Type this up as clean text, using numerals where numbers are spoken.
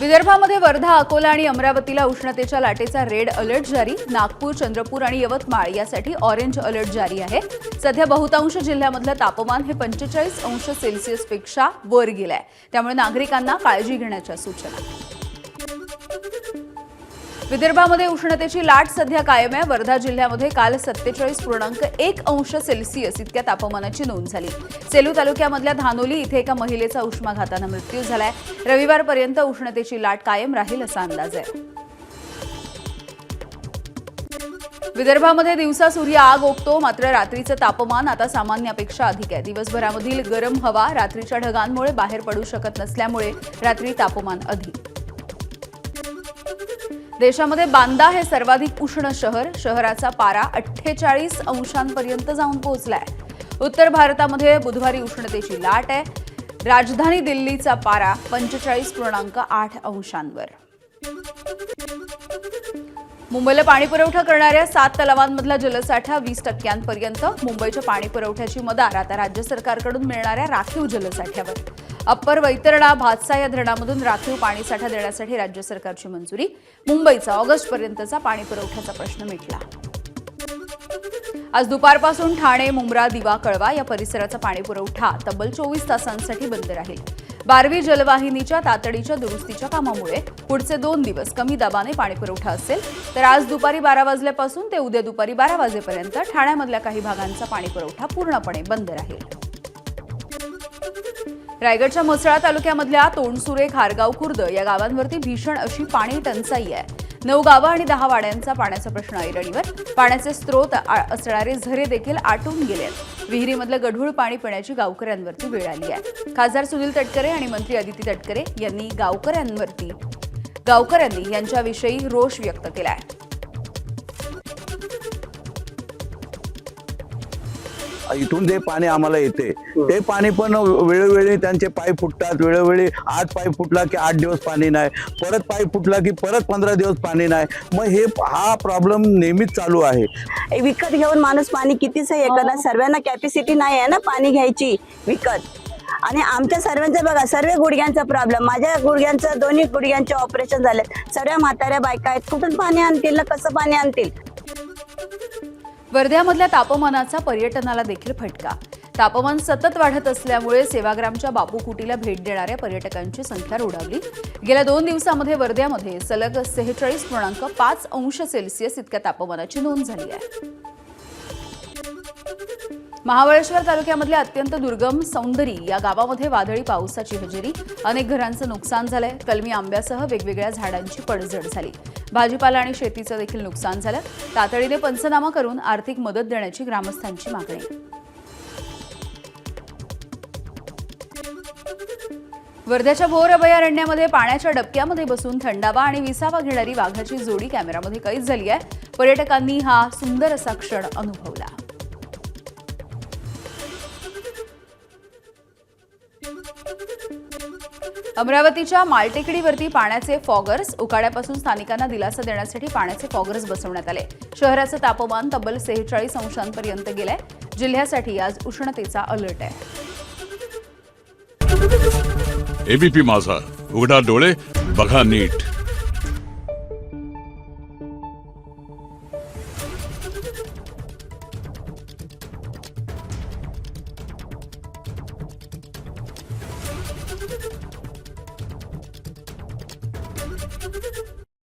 विदर्भामध्ये वर्धा, अकोला आणि अमरावतीला उष्णतेच्या लाटेचा रेड अलर्ट जारी. नागपूर, चंद्रपूर आणि यवतमाळ यासाठी ऑरेंज अलर्ट जारी आहे. सध्या बहुतांश जिल्ह्यामधलं तापमान हे 45 अंश सेल्सिअसपेक्षा वर गेलंय. त्यामुळे नागरिकांना काळजी घेण्याच्या सूचना. विदर्भामध्ये उष्णतेची लाट सध्या कायम आहे. वर्धा जिल्ह्यामध्ये काल 47.1 अंश सेल्सिअस इतक्या तापमानाची नोंद झाली. सेलू तालुक्यामधल्या धानोली इथे एका महिलेचा उष्माघाताने मृत्यू झालाय. रविवारपर्यंत उष्णतेची लाट कायम राहील असा अंदाज आहे. विदर्भामध्ये दिवसा सूर्य आग ओकतो, मात्र रात्रीचं तापमान आता सामान्यापेक्षा अधिक आहे. दिवसभरामधील गरम हवा रात्रीच्या ढगांमुळे बाहेर पडू शकत नसल्यामुळे रात्री तापमान अधिक. देशामध्ये बांदा हे सर्वाधिक उष्ण शहर. शहराचा पारा 48 अंशांपर्यंत जाऊन पोहोचलाय. उत्तर भारतामध्ये बुधवारी उष्णतेची लाट आहे. राजधानी दिल्लीचा पारा 45.8 अंशांवर. मुंबईला पाणी पुरवठा करणाऱ्या 7 तलावांमधला जलसाठा 20% मुंबईच्या पाणी पुरवठ्याची मदार आता राज्य सरकारकडून मिळणाऱ्या राखीव जलसाठ्यावर. अप्पर वैतरणा भातसा या धरणामधून राखीव पाणीसाठा देण्यासाठी राज्य सरकारची मंजुरी. मुंबईचा ऑगस्टपर्यंतचा पाणी पुरवठ्याचा प्रश्न मिटला. आज दुपारपासून ठाणे, मुंब्रा, दिवा, कळवा या परिसराचा पाणी पुरवठा तब्बल 24 तासांसाठी बंद राहील. 12वी जलवाहिनीच्या तातडीच्या दुरुस्तीच्या कामामुळे पुढचे 2 दिवस कमी दाबाने पाणी पुरवठा असेल. तर आज दुपारी 12 वाजल्यापासून ते उद्या दुपारी 12 वाजेपर्यंत ठाण्यामधल्या काही भागांचा पाणी पुरवठा पूर्णपणे बंद राहील. रायगडच्या म्हसळा तालुक्यामधल्या तोंडसुरे, खारगाव खुर्द या गावांवरती भीषण अशी पाणी टंचाई आहे. 9 गावं आणि 10 वाड्यांचा पाण्याचा प्रश्न ऐरणीवर. पाण्याचे स्रोत असणारे झरे देखील आटून गेलेत. विहिरीमधलं गढूळ पाणी पिण्याची गावकऱ्यांवरती वेळ आली आहे. खासदार सुनील तटकरे आणि मंत्री अदिती तटकरे यांनी गावकऱ्यांनी यांच्याविषयी रोष व्यक्त केलाय. इथून जे पाणी आम्हाला येते ते पाणी पण वेळोवेळी त्यांचे पाईप फुटतात. वेळोवेळी आज पाईप फुटला की 8 दिवस पाणी नाही, परत पाईप फुटला की परत 15 दिवस पाणी नाही. मग हा प्रॉब्लेम नेहमीच चालू आहे. विकत घेऊन माणूस पाणी कितीच हे करणार. सर्वांना कॅपॅसिटी नाही आहे ना पाणी घ्यायची विकत. आणि आमच्या सर्वांचं बघा, सर्व गुडघ्यांचा प्रॉब्लेम. माझ्या गुडघ्यांचं, दोन्ही गुडघ्यांचे ऑपरेशन झाले. सर्व म्हाताऱ्या बायका आहेत, कुठून पाणी आणतील ना, कसं पाणी आणतील. वर्ध्यामधल्या तापमानाचा पर्यटनाला देखील फटका. तापमान सतत वाढत असल्यामुळे सेवाग्रामच्या बापू कुटीला भेट देणाऱ्या पर्यटकांची संख्या रोडावली. गेल्या 2 दिवसांमध्ये वर्ध्यामध्ये सलग 46.5 अंश सेल्सिअस इतक्या तापमानाची नोंद झाली आहे. महाबळेश्वर तालुक्यामधल्या अत्यंत दुर्गम सौंदरी या गावामध्ये वादळी पावसाची हजेरी. अनेक घरांचं नुकसान झालंय. कलमी आंब्यासह वेगवेगळ्या झाडांची पडझड झाली. भाजीपाला आणि शेतीचं देखील नुकसान झालं. तातडीने पंचनामा करून आर्थिक मदत देण्याची ग्रामस्थांची मागणी. वर्ध्याच्या भोर अभयारण्यामध्ये पाण्याच्या डबक्यामध्ये बसून थंडावा आणि विसावा घेणारी वाघाची जोडी कॅमेरामध्ये कैद झाली आहे. पर्यटकांनी हा सुंदर असा क्षण अनुभवला. अमरावतीच्या मालटेकडीवरती पाण्याचे फॉगर्स. उकाड्यापासून स्थानिकांना दिलासा देण्यासाठी पाण्याचे फॉगर्स बसवण्यात आले. शहराचं तापमान तब्बल 46 अंशांपर्यंत गेलंय. जिल्ह्यासाठी आज उष्णतेचा अलर्ट आहे. एबीपी माझा, उघडा डोळे बघा नीट.